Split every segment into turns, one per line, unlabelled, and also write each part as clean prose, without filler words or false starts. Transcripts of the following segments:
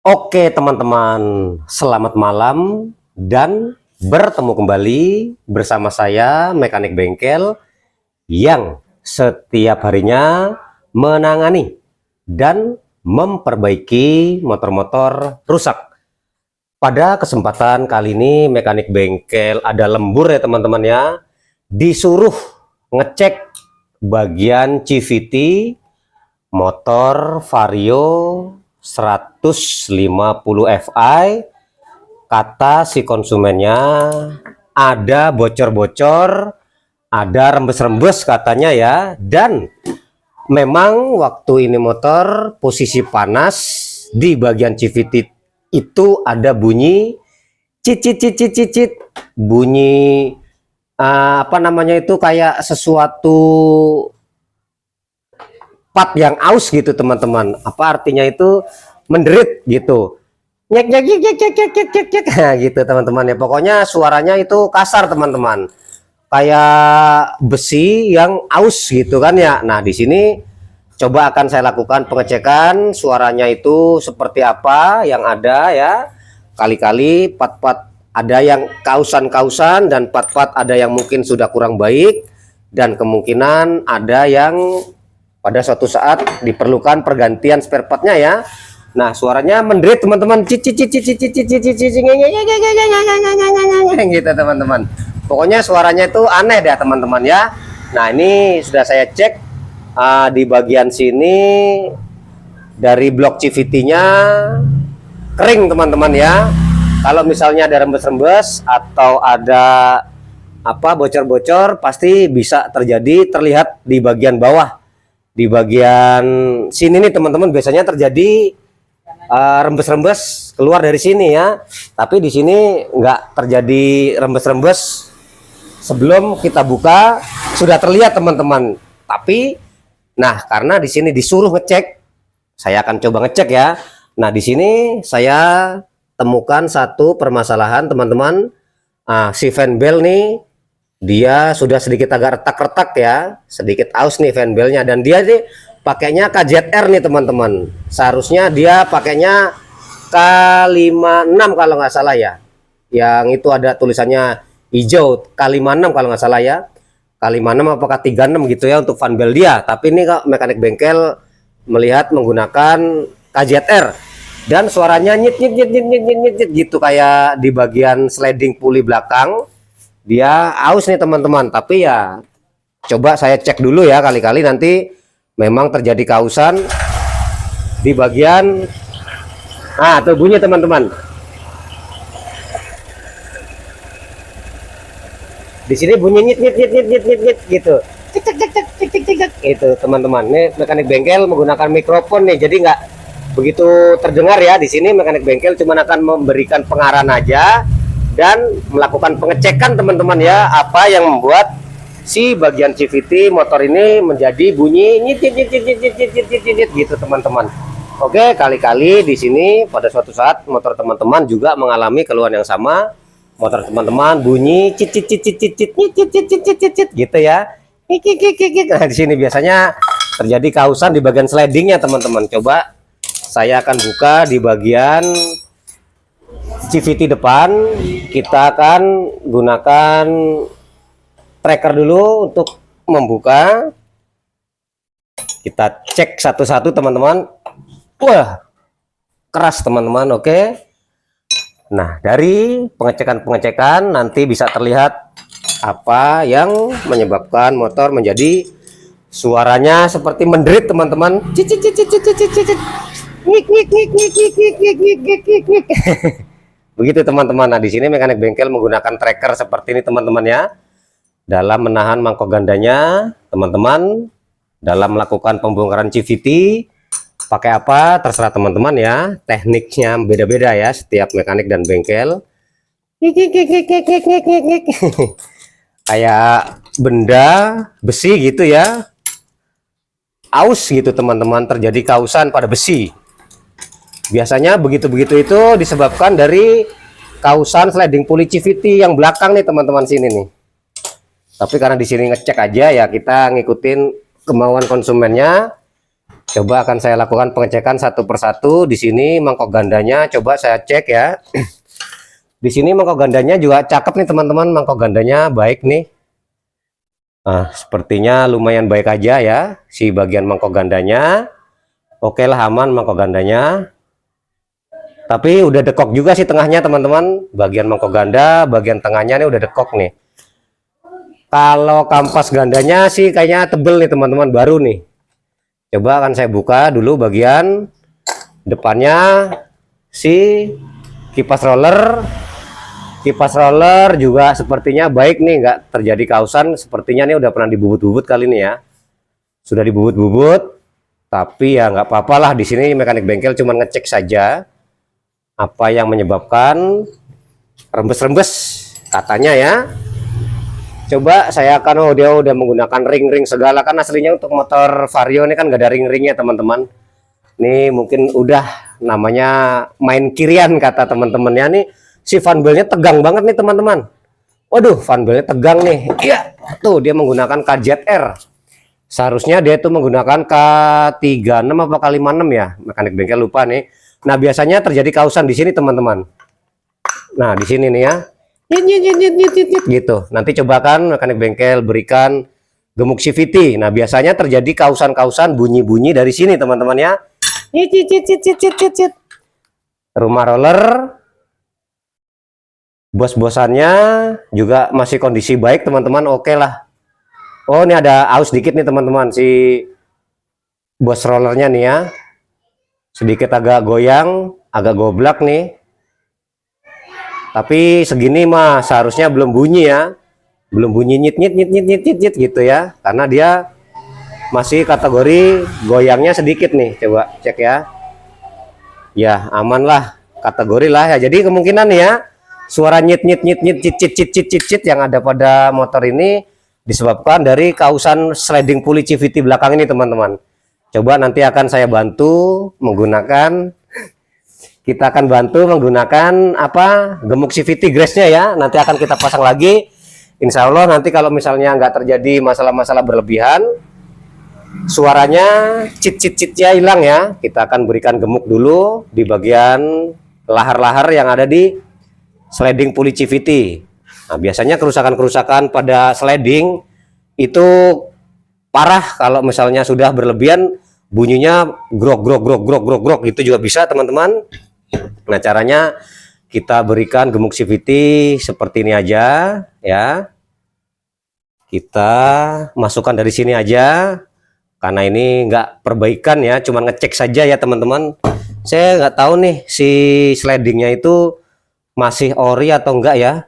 Oke teman-teman, selamat malam dan bertemu kembali bersama saya mekanik bengkel yang setiap harinya menangani dan memperbaiki motor-motor rusak. Pada kesempatan kali ini mekanik bengkel ada lembur ya teman-teman ya, disuruh ngecek bagian CVT motor Vario 150 Fi. Kata si konsumennya ada bocor-bocor, ada rembes-rembes katanya ya, dan memang waktu ini motor posisi panas di bagian CVT itu ada bunyi cicit, bunyi apa namanya itu, kayak sesuatu part yang aus gitu teman-teman. Apa artinya itu? Menderit gitu, nyek nyek nyek nyek nyek nyek nyek nyek gitu teman-teman ya. Pokoknya suaranya itu kasar teman-teman, kayak besi yang aus gitu kan ya. Nah di sini coba akan saya lakukan pengecekan suaranya itu seperti apa yang ada ya. Kali-kali part-part ada yang kausan-kausan dan part-part ada yang mungkin sudah kurang baik, dan kemungkinan ada yang pada suatu saat diperlukan pergantian spare partnya ya. Nah suaranya menderit teman-teman, gitu teman-teman. Pokoknya suaranya itu aneh deh teman-teman ya. Nah ini sudah saya cek di bagian sini dari blok CVT-nya kering teman-teman ya. Kalau misalnya ada rembes-rembes atau ada apa bocor-bocor, pasti bisa terjadi terlihat di bagian bawah. Di bagian sini nih teman-teman biasanya terjadi rembes-rembes keluar dari sini ya. Tapi di sini nggak terjadi rembes-rembes. Sebelum kita buka sudah terlihat teman-teman. Tapi nah karena di sini disuruh ngecek, saya akan coba ngecek ya. Nah di sini saya temukan satu permasalahan teman-teman. Si fan bell nih dia sudah sedikit agak retak-retak ya, sedikit aus nih fan bellnya, dan dia nih pakainya KZR nih teman-teman. Seharusnya dia pakainya K56 kalau nggak salah ya, yang itu ada tulisannya hijau, K56 kalau nggak salah ya, K56 apa K36 gitu ya untuk fan bell dia. Tapi ini kok mekanik bengkel melihat menggunakan KZR dan suaranya nyit nyit nyit nyit nyit nyit, nyit gitu, kayak di bagian sliding puli belakang dia aus nih teman-teman. Tapi ya coba saya cek dulu ya, kali-kali nanti memang terjadi kausan di bagian tuh bunyi teman-teman. Di sini bunyi nyit nyit nyit nyit nyit nyit, nyit gitu. Cek cek cek cek cek cek cek itu teman-teman. Ini mekanik bengkel menggunakan mikrofon nih, jadi nggak begitu terdengar ya. Di sini mekanik bengkel cuma akan memberikan pengarahan aja dan melakukan pengecekan teman-teman ya, apa yang membuat si bagian CVT motor ini menjadi bunyi nyit nyit nyit nyit nyit nyit nyit nyit gitu teman-teman. Oke, kali-kali di sini pada suatu saat motor teman-teman juga mengalami keluhan yang sama. Motor teman-teman bunyi cit cit cit cit cit cit cit cit cit cit cit gitu ya. Nah di sini biasanya terjadi kausan di bagian slidingnya teman-teman. Coba saya akan buka di bagian CVT depan. Kita akan gunakan tracker dulu untuk membuka. Kita cek satu-satu teman-teman. Wah, keras teman-teman. Oke. Nah dari pengecekan nanti bisa terlihat apa yang menyebabkan motor menjadi suaranya seperti menderit teman-teman. Begitu teman-teman. Nah di sini mekanik bengkel menggunakan tracker seperti ini teman-teman ya, dalam menahan mangkok gandanya teman-teman. Dalam melakukan pembongkaran CVT pakai apa terserah teman-teman ya, tekniknya beda-beda ya setiap mekanik dan bengkel. Kayak benda besi gitu ya, aus gitu teman-teman, terjadi kausan pada besi. Biasanya begitu-begitu itu disebabkan dari kausan sliding pulley CVT yang belakang nih teman-teman sini nih. Tapi karena di sini ngecek aja ya, kita ngikutin kemauan konsumennya. Coba akan saya lakukan pengecekan satu persatu. Di sini mangkok gandanya coba saya cek ya. Di sini mangkok gandanya juga cakep nih teman-teman, mangkok gandanya baik nih. Nah, sepertinya lumayan baik aja ya si bagian mangkok gandanya. Oke lah, aman mangkok gandanya. Tapi udah dekok juga sih tengahnya teman-teman. Bagian mangkok ganda, bagian tengahnya nih udah dekok nih. Kalau kampas gandanya sih kayaknya tebel nih teman-teman, baru nih. Coba akan saya buka dulu bagian depannya si kipas roller. Kipas roller juga sepertinya baik nih, nggak terjadi kausan. Sepertinya nih udah pernah dibubut-bubut kali ini ya. Sudah dibubut-bubut, tapi ya nggak apa-apa lah. Di sini mekanik bengkel cuma ngecek saja apa yang menyebabkan rembes-rembes katanya ya. Coba saya akan, oh dia udah menggunakan ring-ring segala, kan aslinya untuk motor Vario ini kan gak ada ring-ringnya teman-teman. Nih mungkin udah namanya main kirian kata teman-temannya nih. Si fanbelnya tegang banget nih teman-teman. Waduh, fanbelnya tegang nih. Iya, tuh dia menggunakan KZR. Seharusnya dia itu menggunakan K36 apa K56 ya. Mekanik bengkel lupa nih. Nah, biasanya terjadi kausan di sini teman-teman. Nah, di sini nih ya. Gitu. Nanti cobakan mekanik bengkel berikan gemuk CVT. Nah, biasanya terjadi kausan-kausan bunyi-bunyi dari sini teman-teman ya. Rumah roller bos-bosannya juga masih kondisi baik teman-teman. Oke lah. Oh, ini ada aus dikit nih teman-teman si bos rollernya nih ya. Sedikit agak goyang, agak goblak nih. Tapi segini mah seharusnya belum bunyi ya. Belum bunyi nyit gitu ya. Karena dia masih kategori goyangnya sedikit nih. Coba cek ya. Ya, aman lah. Kategori lah ya. Jadi kemungkinan ya suara nyit yang ada pada motor ini disebabkan dari kausan sliding pulley CVT belakang ini teman-teman. Coba nanti akan saya bantu menggunakan, kita akan bantu menggunakan apa, gemuk CVT grace-nya ya. Nanti akan kita pasang lagi. Insya Allah nanti kalau misalnya nggak terjadi masalah-masalah berlebihan, suaranya cit-cit-citnya hilang ya. Kita akan berikan gemuk dulu di bagian lahar-lahar yang ada di sliding pulley CVT. Nah, biasanya kerusakan-kerusakan pada sliding itu parah kalau misalnya sudah berlebihan, bunyinya grok gitu juga bisa teman-teman. Nah, caranya kita berikan gemuk CVT seperti ini aja ya. Kita masukkan dari sini aja karena ini enggak perbaikan ya, cuma ngecek saja ya teman-teman. Saya nggak tahu nih si slidingnya itu masih ori atau enggak ya,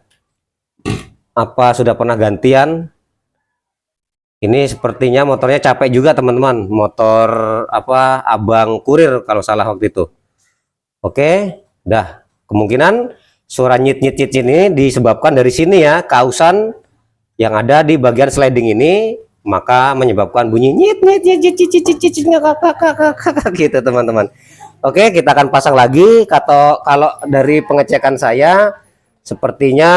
apa sudah pernah gantian. Ini sepertinya motornya capek juga teman-teman, motor apa abang kurir kalau salah waktu itu. Oke, dah. Kemungkinan suara nyit ini disebabkan dari sini ya, kausan yang ada di bagian sliding ini, maka menyebabkan bunyi nyit gitu teman-teman. Oke, kita akan pasang lagi. Kalau dari pengecekan saya sepertinya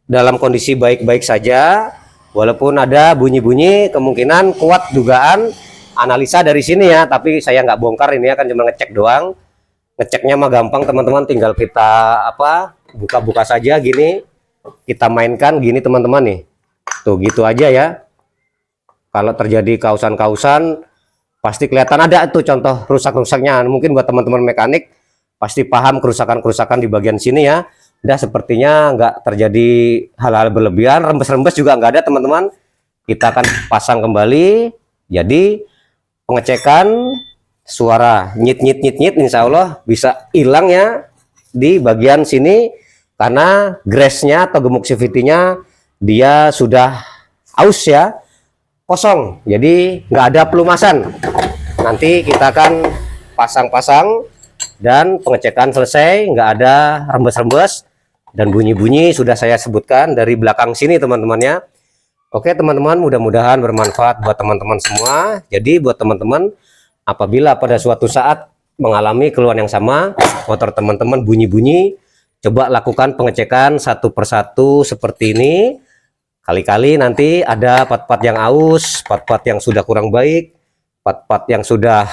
dalam kondisi baik-baik saja. Walaupun ada bunyi-bunyi, kemungkinan kuat dugaan analisa dari sini ya. Tapi saya nggak bongkar ini ya, kan cuma ngecek doang. Ngeceknya mah gampang teman-teman, tinggal kita apa, buka-buka saja gini. Kita mainkan gini teman-teman nih. Tuh gitu aja ya. Kalau terjadi kausan-kausan pasti kelihatan ada tuh contoh rusak-rusaknya. Mungkin buat teman-teman mekanik pasti paham kerusakan-kerusakan di bagian sini ya. Udah sepertinya nggak terjadi hal-hal berlebihan, rembes-rembes juga nggak ada teman-teman. Kita akan pasang kembali. Jadi pengecekan suara nyit insya Allah bisa hilang ya di bagian sini karena grace-nya atau gemuk CVT-nya dia sudah aus ya, kosong. Jadi nggak ada pelumasan. Nanti kita akan pasang-pasang dan pengecekan selesai, nggak ada rembes-rembes. Dan bunyi-bunyi sudah saya sebutkan dari belakang sini teman-temannya. Oke teman-teman, mudah-mudahan bermanfaat buat teman-teman semua. Jadi buat teman-teman, apabila pada suatu saat mengalami keluhan yang sama, motor teman-teman bunyi-bunyi, coba lakukan pengecekan satu persatu seperti ini. Kali-kali nanti ada part-part yang aus, part-part yang sudah kurang baik, part-part yang sudah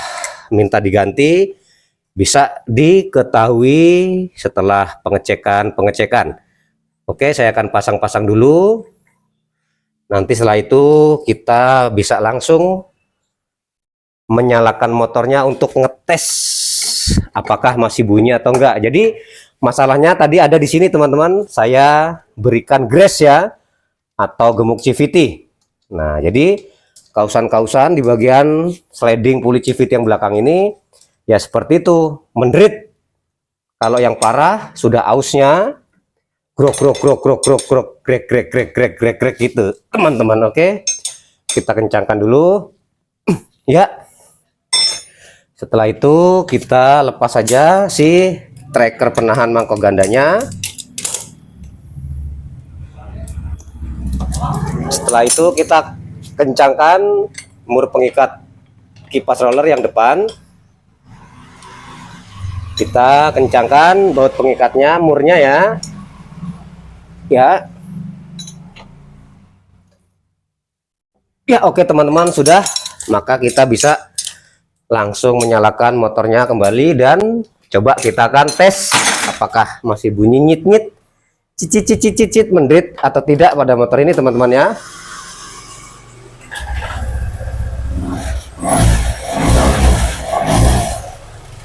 minta diganti bisa diketahui setelah pengecekan. Oke, saya akan pasang-pasang dulu. Nanti setelah itu kita bisa langsung menyalakan motornya untuk ngetes apakah masih bunyi atau enggak. Jadi masalahnya tadi ada di sini teman-teman, saya berikan grease ya atau gemuk CVT. Nah, jadi kausan-kausan di bagian sliding puli CVT yang belakang ini ya seperti itu, menderit. Kalau yang parah sudah ausnya grok grek gitu teman-teman. Oke, kita kencangkan dulu ya. Setelah itu kita lepas saja si tracker penahan mangkok gandanya. Setelah itu kita kencangkan mur pengikat kipas roller yang depan. Kita kencangkan baut pengikatnya, murnya ya. Ya, oke teman-teman, sudah. Maka kita bisa langsung menyalakan motornya kembali dan coba kita akan tes apakah masih bunyi nyit-nyit, cicit menderit atau tidak pada motor ini teman-teman ya.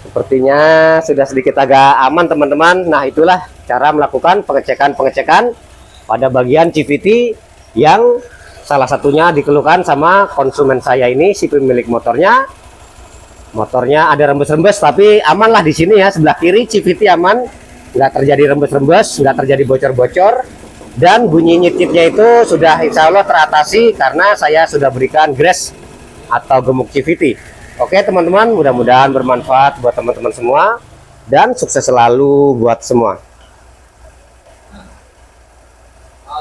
Sepertinya sudah sedikit agak aman teman-teman. Nah, itulah cara melakukan pengecekan pada bagian CVT yang salah satunya dikeluhkan sama konsumen saya ini, si pemilik motornya. Motornya ada rembes-rembes, tapi aman lah di sini ya, sebelah kiri CVT aman, nggak terjadi rembes-rembes, nggak terjadi bocor-bocor, dan bunyi nyit-nyitnya itu sudah insya Allah teratasi karena saya sudah berikan grease atau gemuk CVT. Oke teman-teman, mudah-mudahan bermanfaat buat teman-teman semua dan sukses selalu buat semua.